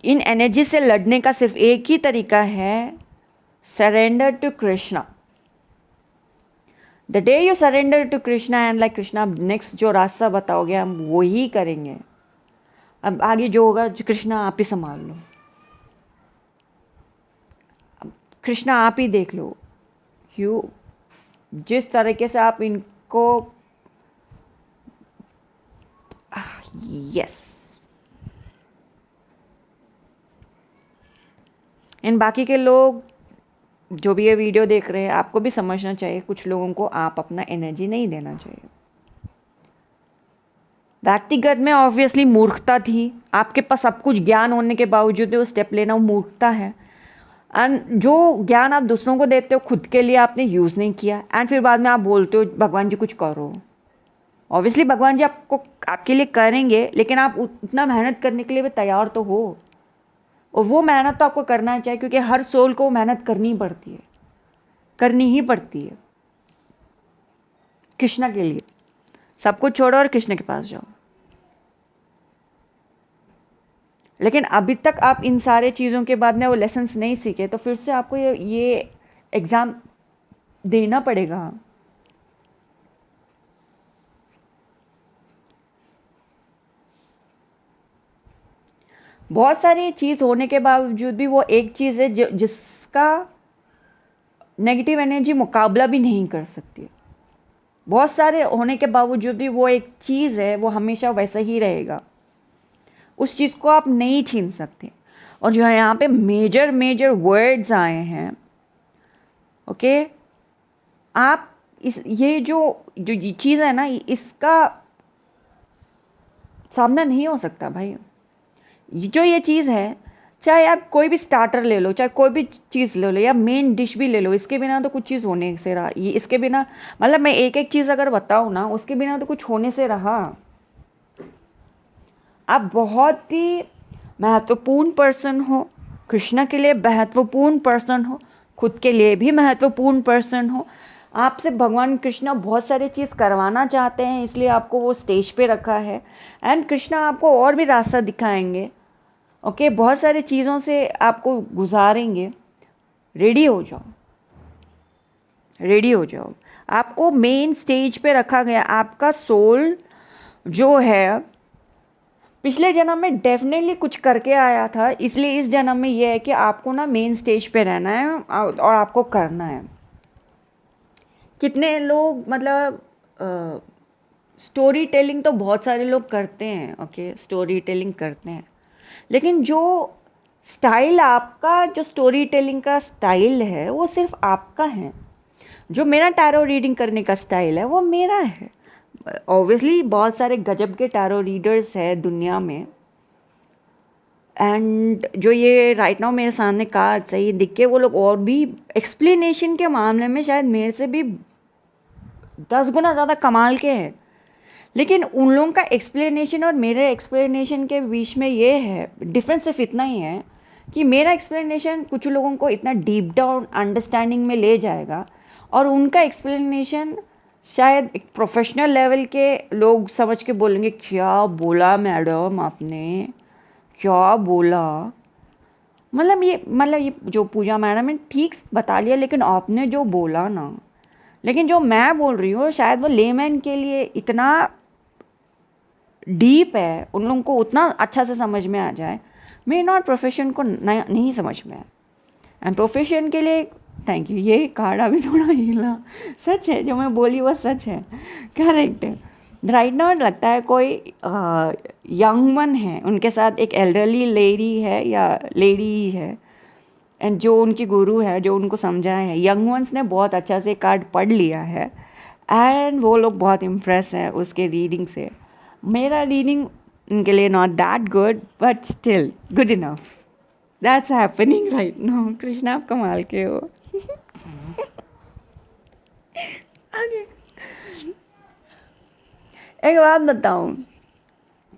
इन एनर्जी से लड़ने का सिर्फ एक ही तरीका है, surrender to Krishna. The day you surrender to Krishna and like Krishna next जो रास्ता बताओगे हम वो ही करेंगे, अब आगे जो होगा कृष्णा आप ही संभाल लो, अब कृष्णा आप ही देख लो। जिस तरीके से आप इनको, यस, इन बाकी के लोग जो भी ये वीडियो देख रहे हैं, आपको भी समझना चाहिए कुछ लोगों को आप अपना एनर्जी नहीं देना चाहिए। व्यक्तिगत में ऑब्वियसली मूर्खता थी, आपके पास सब कुछ ज्ञान होने के बावजूद वो स्टेप लेना वो मूर्खता है। एंड जो ज्ञान आप दूसरों को देते हो खुद के लिए आपने यूज़ नहीं किया, एंड फिर बाद में आप बोलते हो भगवान जी कुछ करो। ऑब्वियसली भगवान जी आपको आपके लिए करेंगे, लेकिन आप उतना मेहनत करने के लिए भी तैयार तो हो, और वो मेहनत तो आपको करना चाहिए, क्योंकि हर सोल को मेहनत करनी पड़ती है, करनी ही पड़ती है कृष्णा के लिए। सब कुछ छोड़ो और कृष्ण के पास जाओ। लेकिन अभी तक आप इन सारे चीज़ों के बाद में वो लेसन्स नहीं सीखे, तो फिर से आपको ये एग्ज़ाम देना पड़ेगा। बहुत सारी चीज़ होने के बावजूद भी वो एक चीज़ है जिसका नेगेटिव एनर्जी मुकाबला भी नहीं कर सकती। बहुत सारे होने के बावजूद भी वो एक चीज़ है, वो हमेशा वैसा ही रहेगा, उस चीज़ को आप नहीं छीन सकते। और जो है यहाँ पे मेजर वर्ड्स आए हैं, ओके, आप ये जो चीज़ है ना, इसका सामना नहीं हो सकता भाई। जो ये चीज़ है, चाहे आप कोई भी स्टार्टर ले लो, चाहे कोई भी चीज़ ले लो, या मेन डिश भी ले लो, इसके बिना तो कुछ चीज़ होने से रहा। ये इसके बिना, मतलब मैं एक एक चीज़ अगर बताऊँ ना, उसके बिना तो कुछ होने से रहा। आप बहुत ही महत्वपूर्ण पर्सन हो, कृष्णा के लिए महत्वपूर्ण पर्सन हो, खुद के लिए भी महत्वपूर्ण पर्सन हो। आपसे भगवान कृष्णा बहुत सारी चीज़ करवाना चाहते हैं, इसलिए आपको वो स्टेज पे रखा है। एंड कृष्णा आपको और भी रास्ता दिखाएंगे, ओके, बहुत सारी चीज़ों से आपको गुजारेंगे। रेडी हो जाओ, रेडी हो जाओ। आपको मेन स्टेज पे रखा गया। आपका सोल जो है पिछले जन्म में डेफिनेटली कुछ करके आया था, इसलिए इस जन्म में ये है कि आपको ना मेन स्टेज पे रहना है और आपको करना है। कितने लोग मतलब स्टोरी टेलिंग तो बहुत सारे लोग करते हैं, ओके, स्टोरी टेलिंग करते हैं, लेकिन जो स्टाइल आपका, जो स्टोरी टेलिंग का स्टाइल है, वो सिर्फ आपका है। जो मेरा टैरो रीडिंग करने का स्टाइल है वो मेरा है। ऑब्वियसली बहुत सारे गजब के टैरो रीडर्स हैं दुनिया में, एंड जो ये राइट नाउ मेरे सामने कार्ड्स है, ये दिख के वो लोग और भी एक्सप्लेनेशन के मामले में शायद मेरे से भी 10 गुना ज़्यादा कमाल के हैं। लेकिन उन लोगों का एक्सप्लेनेशन और मेरे एक्सप्लेनेशन के बीच में ये है, डिफरेंस सिर्फ इतना ही है कि मेरा एक्सप्लेनेशन कुछ लोगों को इतना डीप डाउन अंडरस्टैंडिंग में ले जाएगा, और उनका एक्सप्लेनेशन शायद एक प्रोफेशनल लेवल के लोग समझ के बोलेंगे, क्या बोला मैडम आपने, क्या बोला। मतलब ये जो पूजा मैडम ने ठीक बता लिया, लेकिन आपने जो बोला ना, लेकिन जो मैं बोल रही हूँ शायद वो लेमैन के लिए इतना डीप है, उन लोगों को उतना अच्छा से समझ में आ जाए। मे नॉट प्रोफेशन को नहीं समझ में आए, एंड प्रोफेशन के लिए थैंक यू। ये कार्ड अभी थोड़ा हिला, सच है जो मैं बोली वो सच है, करेक्ट है। राइट नाउ लगता है कोई यंग वन है, उनके साथ एक एल्डरली लेडी है या लेडी ही है, एंड जो उनकी गुरु है, जो उनको समझाए है, यंग वंस ने बहुत अच्छा से कार्ड पढ़ लिया है, एंड वो लोग बहुत इम्प्रेस हैं उसके रीडिंग से। मेरा रीडिंग उनके लिए not that good, but still good enough. That's happening right now. Krishna आप कमाल के हो। आगे एक बात बताऊं,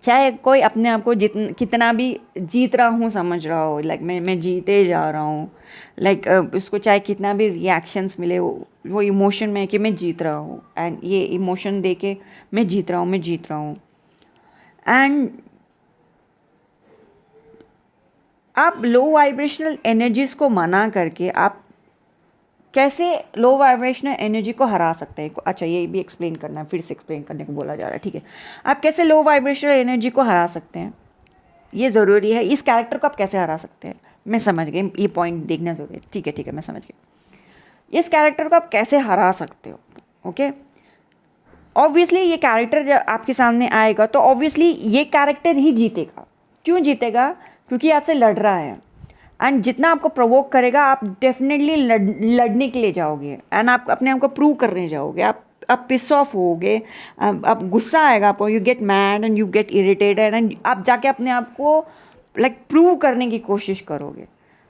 चाहे कोई अपने आप को कितना भी जीत रहा हूँ समझ रहा हो, लाइक मैं जीते जा रहा हूँ, लाइक उसको चाहे कितना भी रिएक्शंस मिले, वो इमोशन में है कि मैं जीत रहा हूँ, एंड ये इमोशन दे के मैं जीत रहा हूँ। एंड आप लो वाइब्रेशनल एनर्जीज को मना करके आप कैसे लो वाइब्रेशनल एनर्जी को हरा सकते हैं। अच्छा, ये भी एक्सप्लेन करना है, फिर से एक्सप्लेन करने को बोला जा रहा है, ठीक है। आप कैसे लो वाइब्रेशनल एनर्जी को हरा सकते हैं, ये ज़रूरी है। इस कैरेक्टर को आप कैसे हरा सकते हैं, मैं समझ गई, ये पॉइंट देखना ज़रूरी है, ठीक है, मैं समझ गई। इस कैरेक्टर को आप कैसे हरा सकते हो, ओके। ऑब्वियसली ये कैरेक्टर जब आपके सामने आएगा तो ऑब्वियसली ये कैरेक्टर ही जीतेगा। क्यों जीतेगा? क्योंकि आपसे लड़ रहा है, एंड जितना आपको प्रोवोक करेगा आप डेफिनेटली लड़ने के लिए जाओगे, एंड आप अपने आप को प्रूव करने जाओगे। आप पिस ऑफ होगे, आप गुस्सा आएगा आपको, you get mad and you get irritated, and आप जाके अपने आप को लाइक प्रूव करने की कोशिश करोगे,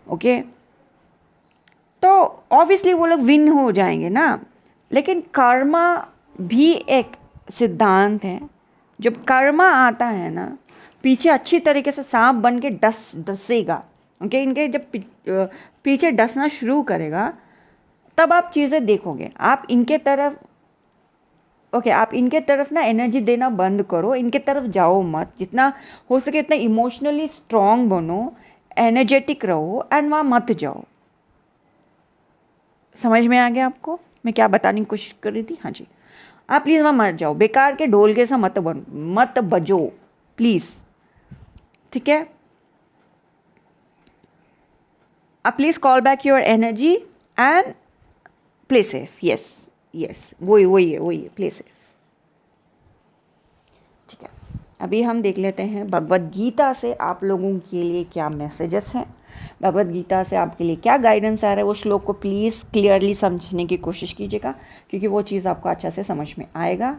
ओके। तो ऑब्वियसली वो लोग विन हो जाएंगे ना। लेकिन कर्मा भी एक सिद्धांत है। जब कर्मा आता है ना, पीछे अच्छी तरीके से सांप बन के डसेगा, ओके। इनके जब पीछे डसना शुरू करेगा तब आप चीज़ें देखोगे। आप इनके तरफ, ओके, आप इनके तरफ ना एनर्जी देना बंद करो, इनके तरफ जाओ मत। जितना हो सके उतना इमोशनली स्ट्रांग बनो, एनर्जेटिक रहो, एंड वहाँ मत जाओ। समझ में आ गया आपको मैं क्या बताने की कोशिश कर रही थी? हाँ जी। आप प्लीज़ वहाँ मत जाओ, बेकार के ढोल के सा मत बजो प्लीज़, ठीक है। Please call back your energy and play safe. Yes, वही है, प्ले सेफ, ठीक है। अभी हम देख लेते हैं भगवद गीता से आप लोगों के लिए क्या मैसेजेस हैं। भगवत गीता से आपके लिए क्या गाइडेंस आ रहा है, वो श्लोक को प्लीज़ क्लियरली समझने की कोशिश कीजिएगा, क्योंकि वो चीज़ आपको अच्छा से समझ में आएगा।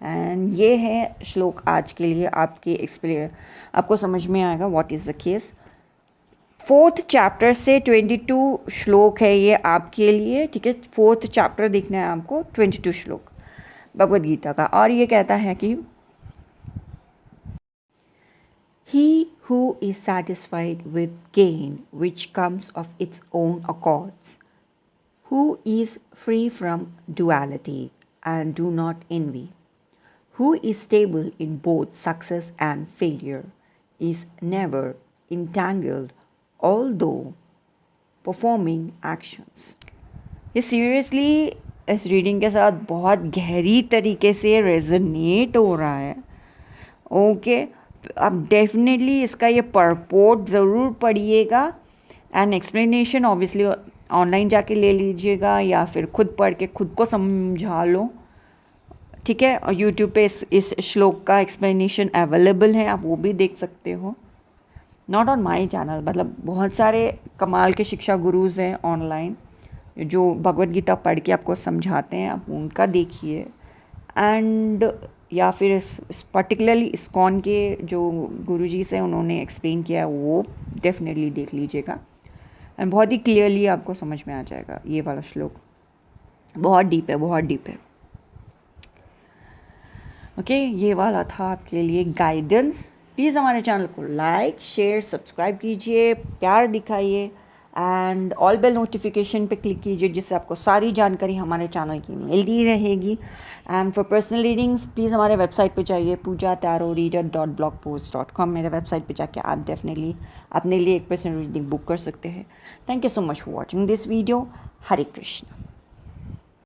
एंड ये है श्लोक आज के लिए, आपके एक्सपीरियंस आपको समझ में आएगा what is the case. 4th chapter से 22 श्लोक है ये आपके लिए, ठीक है। 4th चैप्टर देखना है आपको, 22 श्लोक भगवद गीता का। और ये कहता है कि He who is satisfied with gain which comes of its own accords, who is free from duality and do not envy, who is stable in both success and failure, is never entangled although performing actions. ये seriously इस reading के साथ बहुत गहरी तरीके से resonate हो रहा है। ओके, आप डेफिनेटली इसका ये परपोर्ट ज़रूर पढ़िएगा एंड एक्सप्लेनेशन ऑब्वियसली ऑनलाइन जाके ले लीजिएगा या फिर खुद पढ़ के खुद को समझा लो, ठीक है। और यूट्यूब पे इस श्लोक का एक्सप्लेनेशन अवेलेबल है, आप वो भी देख सकते हो। नॉट ऑन माई चैनल, मतलब बहुत सारे कमाल के शिक्षा गुरुज हैं ऑनलाइन जो भगवद गीता पढ़ के आपको समझाते हैं, आप उनका देखिए। एंड या फिर इस पर्टिकुलरली इस्कॉन के जो गुरुजी से उन्होंने एक्सप्लेन किया है वो डेफिनेटली देख लीजिएगा एंड बहुत ही क्लियरली आपको समझ में आ जाएगा। ये वाला श्लोक बहुत डीप है, बहुत डीप है। ओके, ये वाला था आपके लिए गाइडेंस। प्लीज़ हमारे चैनल को लाइक शेयर सब्सक्राइब कीजिए, प्यार दिखाइए एंड ऑल बेल नोटिफिकेशन पे क्लिक कीजिए, जिससे आपको सारी जानकारी हमारे चैनल की मिलती रहेगी। And for personal readings please हमारे वेबसाइट पे जाइए pujatarotreader.blogpost.com। मेरे वेबसाइट पे जाके आप डेफिनेटली अपने लिए एक पर्सनल रीडिंग बुक कर सकते हैं। Thank you so much for watching this video. Hare Krishna.